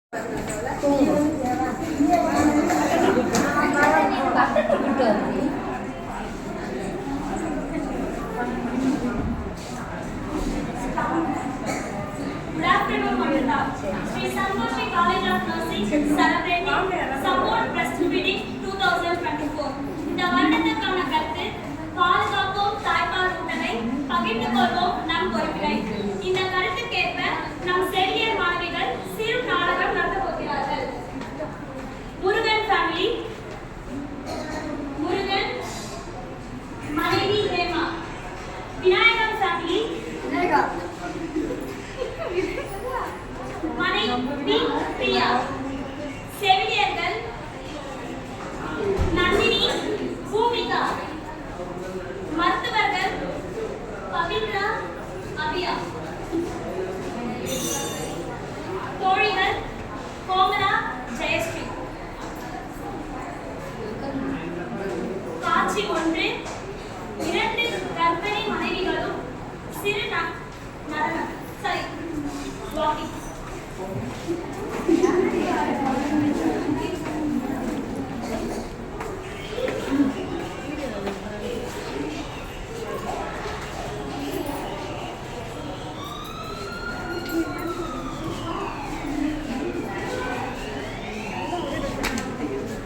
Sri Santoshi College of Nursing celebrating Support Breastfeeding 2024. இந்த வருடத்திற்கான கருத்து பாதுகாப்போம் தாய்ப்பால் ஊட்டலை பகிர்ந்து கொள்வோம் நம் பொறுப்பினை. இந்த கருத்துக்கேற்ப நம் செவிலியர் மாணவிகள் சிறு நாடகம் நடத்த போகிறார்கள். முருகன் ஃபேமிலி, முருகன் மனைவி ஹேமா. விநாயகம் ஃபேமிலி, மனைவி பிரியா. செவிலியர்கள் நந்தினி, பூமிகா. மருத்துவர்கள் பவித்ரா, அபியா. தோழிகள் கோமலா, ஜெயஸ்ரீ. காட்சி 1. 2 கர்ப்பிணி மனைவிகளும் சிறு நடனம் வாக்கிங்.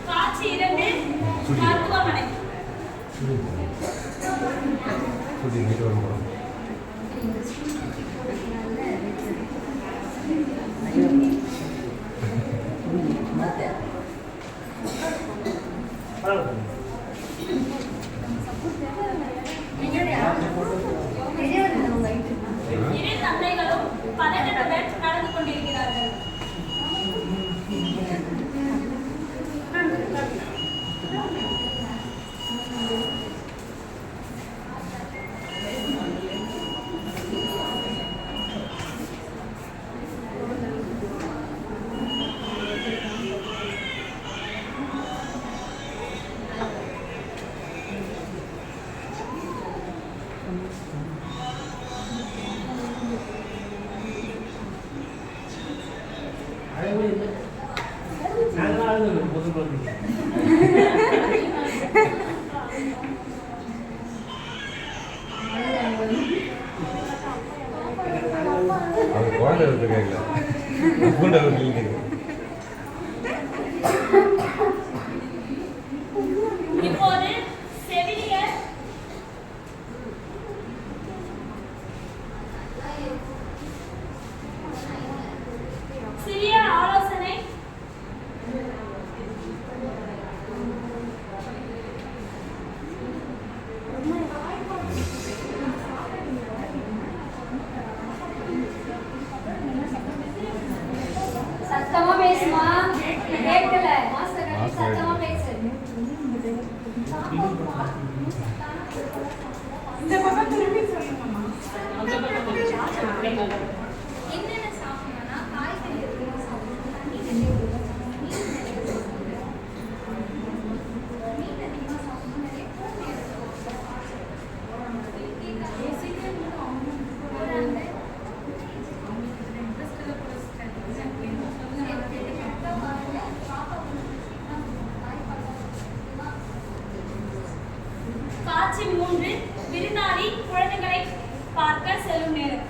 காட்சி 2 மருத்துவமனை. இரு தந்தைகளும் பதட்டத்துடன் நடந்து கொண்டிருக்கிறார்கள். இப்போது செவிலியர் சிறிய ஆலோசனை. சத்தமா பேசுமா, கேட்கல. சத்தமா பேசு. இந்த பக்கம் திரும்பி சொல்லுங்கம்மா. என்னென்ன சாப்பிடணும்னா காய்கறி எதுவும் சாப்பிடணும், தண்ணி நிறைய குடிக்கணும், மீன் நிறைய சாப்பிடணும், மீன் அதிகமாக சாப்பிடணும், நிறைய பூண்டு காட்சி 3 விருந்தாளி குழந்தைகளை பார்க்க செல்லும் நேரம்.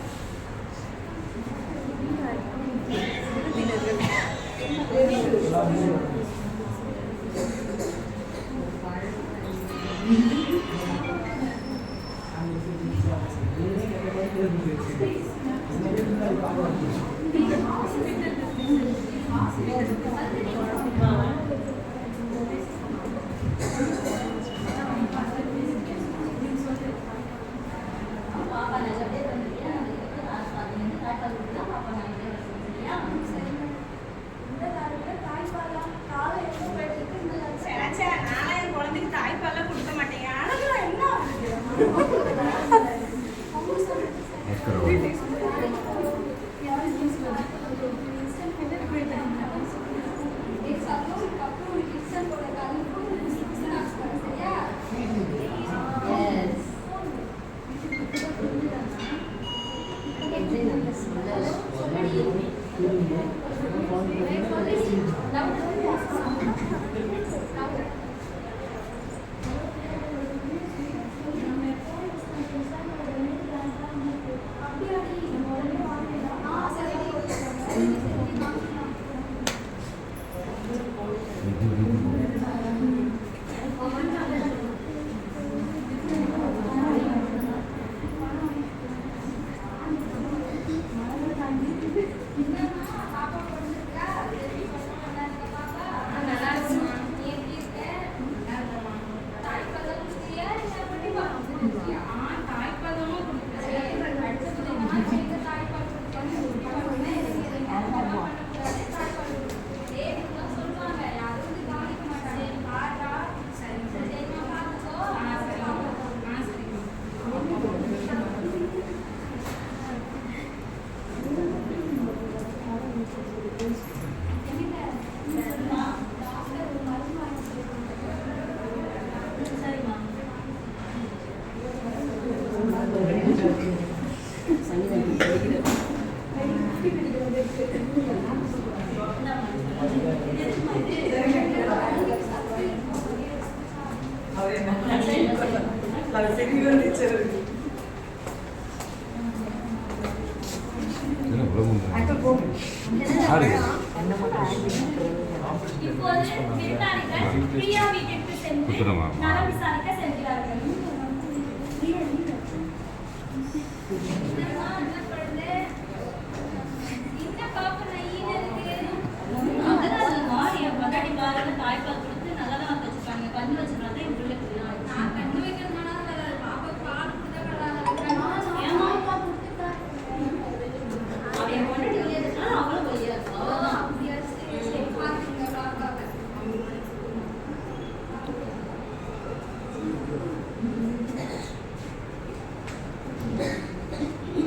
பிரியா வீட்டிற்கு சென்று நலம் விசாரிக்க செல்கிறார்கள். தாய்ப்பால் கொடுத்து நல்லா தான் வச்சிருக்காங்க. கண்ணு வச்சிருக்காங்க என் பிள்ளைக்கு நான் கண்ணு வைக்கிறதுனால பாப்பா பால் கொடுத்தா அவன் கொண்டுட்டு வெளியேறதுனால அவளும் வெளியேறது. அவ்வளோதான்.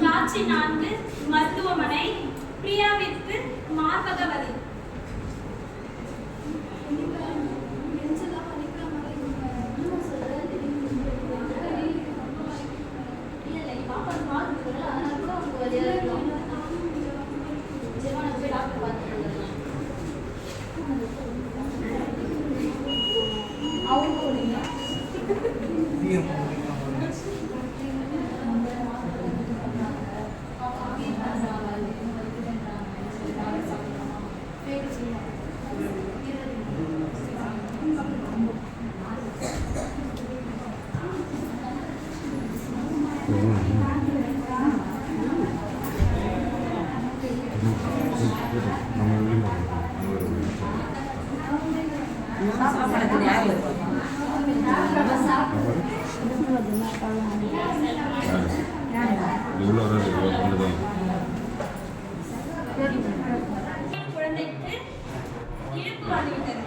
காட்சி 4 மருத்துவமனை. பிரியாவிற்கு மார்பக வலி. குழந்தைக்கு இழுப்பு வந்துவிட்டது.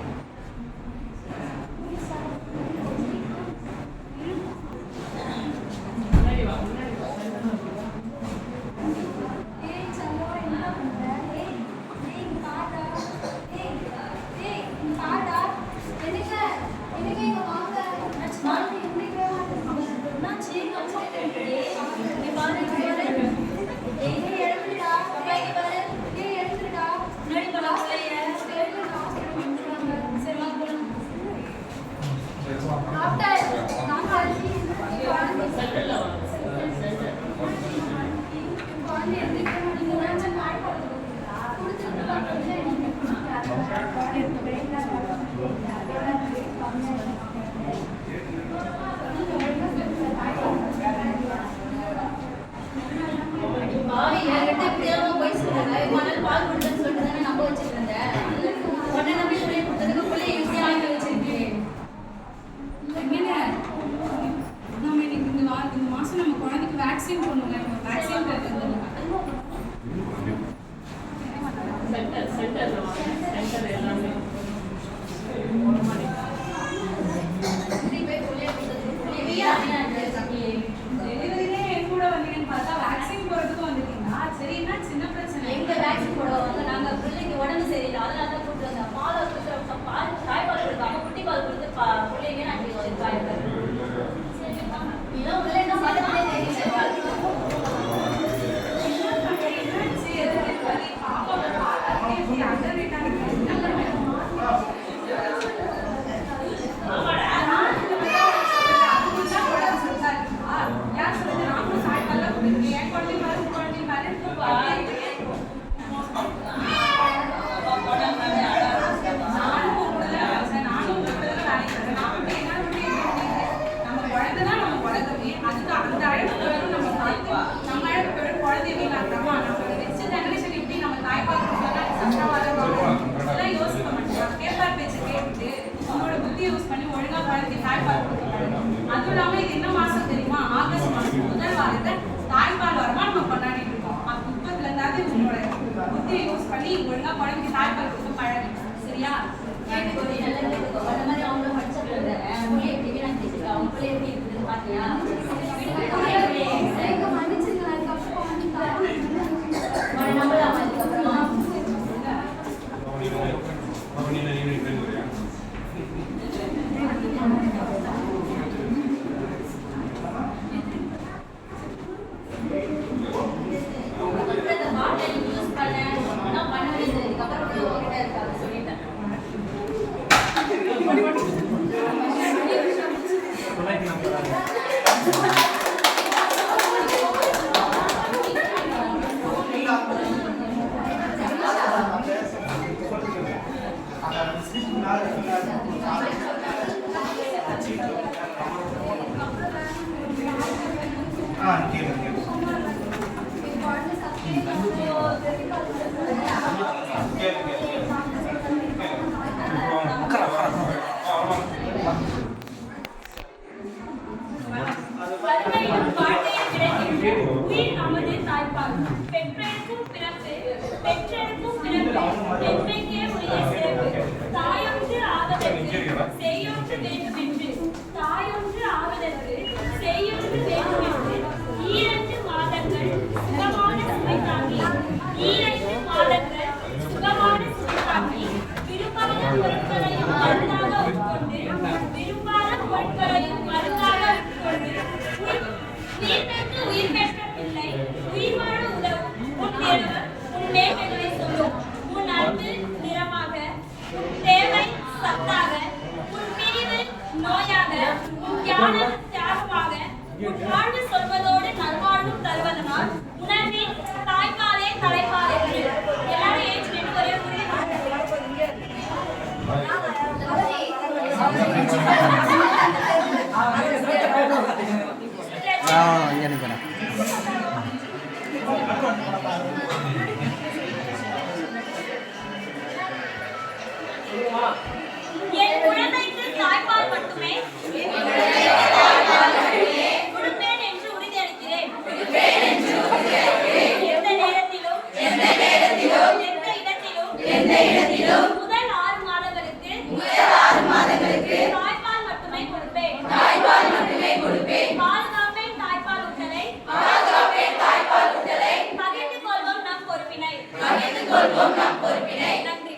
வேக்சின் போடணுங்க. வேக்சின் சென்டர் எல்லாமே கூட வந்தீங்கன்னு பார்த்தா வேக்சின் போறதுக்கும் வந்துட்டீங்கன்னா சரின்னா சின்ன பிரச்சனை. எங்க வேக்சின் போடுவாங்க. நாங்க பிள்ளைங்க உடம்பு சரியில்லை, அதனால தான் கூப்பிட்டு வந்தோம். பால் கொடுத்து தாய்ப்பால் கொடுக்காம குட்டி பால் கொடுத்து பிள்ளைங்க நாங்கள் இதெல்லாம் பிள்ளைங்க பக்கத்துலேயே அதுவும் இல்லாம இது என்ன மாசம் தெரியுமா? ஆகஸ்ட் மாசம் முதல் வாரத்தை தாய்ப்பால் வரமா நம்ம கொண்டாடிட்டு இருக்கோம். அப்ப இப்பத்துல இருந்தாவது உங்களோட புத்தியை யூஸ் பண்ணி ஒழுங்கா குழந்தைக்கு தாய்ப்பால் கொடுக்க பழகு. சரியா? அந்த மாதிரி அவங்களும் படிச்ச பிள்ளை எப்படி வீணாக்கி வச்சிருக்கா, அவங்க பிள்ளை எப்படி இருக்குதுன்னு பாத்தியா? நம்பலாம் அதுக்கப்புறம் யூஸ் பண்ண பண்ணவே இல்லை. இதுக்கப்புறம் உங்ககிட்ட இருக்காது சொல்லிட்டேன். என் குழந்தைக்கு தாய்ப்பால் மட்டுமே கொடுப்பேன் என்று உறுதியளிக்கிறேன். எந்த நேரத்திலும் எந்த இடத்திலும் முதல் 6 மாதங்களுக்கு தாய்ப்பால் மட்டுமே கொடுப்பேன். பாதுகாப்பேன் தாய்ப்பால் ஊட்டலை. பகிர்ந்து கொள்வோம் நம் பொறுப்பினை. நன்றி.